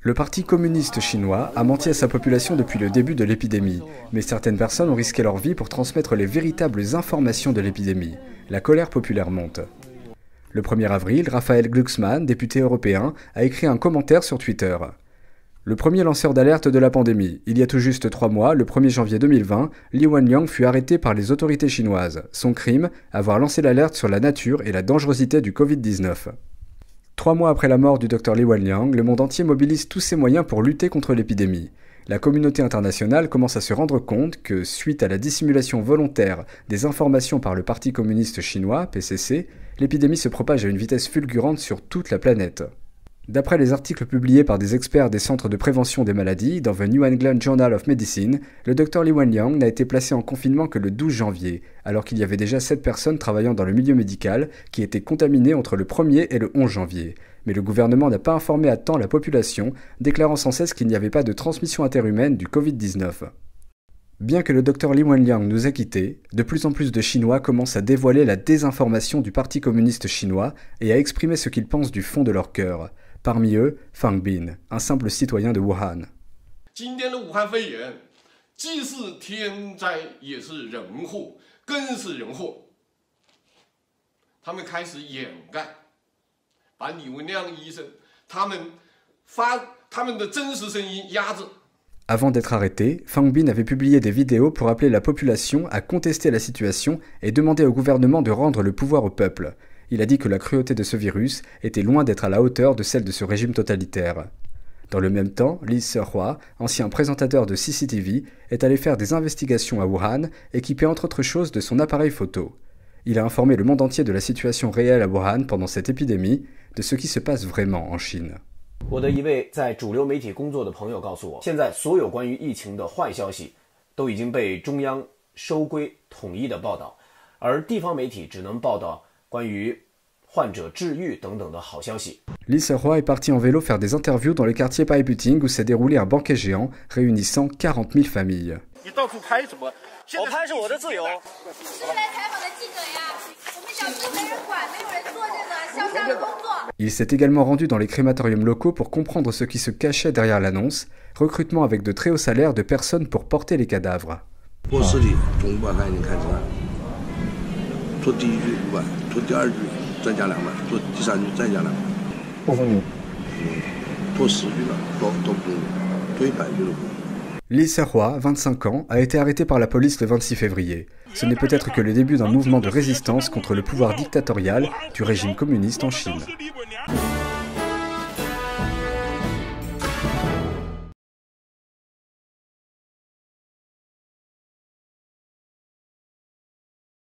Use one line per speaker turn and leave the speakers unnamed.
Le Parti communiste chinois a menti à sa population depuis le début de l'épidémie, mais certaines personnes ont risqué leur vie pour transmettre les véritables informations de l'épidémie. La colère populaire monte. Le 1er avril, Raphaël Glucksmann, député européen, a écrit un commentaire sur Twitter. Le premier lanceur d'alerte de la pandémie. Il y a tout juste 3 mois, le 1er janvier 2020, Li Wenliang fut arrêté par les autorités chinoises. Son crime, avoir lancé l'alerte sur la nature et la dangerosité du Covid-19. 3 mois après la mort du Dr Li Wenliang, le monde entier mobilise tous ses moyens pour lutter contre l'épidémie. La communauté internationale commence à se rendre compte que, suite à la dissimulation volontaire des informations par le Parti communiste chinois, PCC, l'épidémie se propage à une vitesse fulgurante sur toute la planète. D'après les articles publiés par des experts des centres de prévention des maladies dans The New England Journal of Medicine, le Dr Li Wenliang n'a été placé en confinement que le 12 janvier, alors qu'il y avait déjà 7 personnes travaillant dans le milieu médical qui étaient contaminées entre le 1er et le 11 janvier. Mais le gouvernement n'a pas informé à temps la population, déclarant sans cesse qu'il n'y avait pas de transmission interhumaine du Covid-19. Bien que le Dr Li Wenliang nous ait quittés, de plus en plus de Chinois commencent à dévoiler la désinformation du Parti communiste chinois et à exprimer ce qu'ils pensent du fond de leur cœur. Parmi eux, Fang Bin, un simple citoyen de Wuhan. Avant d'être arrêté, Fang Bin avait publié des vidéos pour appeler la population à contester la situation et demander au gouvernement de rendre le pouvoir au peuple. Il a dit que la cruauté de ce virus était loin d'être à la hauteur de celle de ce régime totalitaire. Dans le même temps, Li Sehua, ancien présentateur de CCTV, est allé faire des investigations à Wuhan, équipé entre autres choses de son appareil photo. Il a informé le monde entier de la situation réelle à Wuhan pendant cette épidémie, de ce qui se passe vraiment en Chine.
我的一位在主流媒体工作的朋友告诉我，现在所有关于疫情的坏消息都已经被中央收归统一的报道，而地方媒体只能报道关于患者治愈等等的好消息。
Li Sehua est parti en vélo faire des interviews dans le quartier Paibuting où s'est déroulé un banquet géant réunissant 40 000 familles. Il s'est également rendu dans les crématoriums locaux pour comprendre ce qui se cachait derrière l'annonce, recrutement avec de très hauts salaires de personnes pour porter les cadavres. Li Sehua, 25 ans, a été arrêté par la police le 26 février. Ce n'est peut-être que le début d'un mouvement de résistance contre le pouvoir dictatorial du régime communiste en Chine.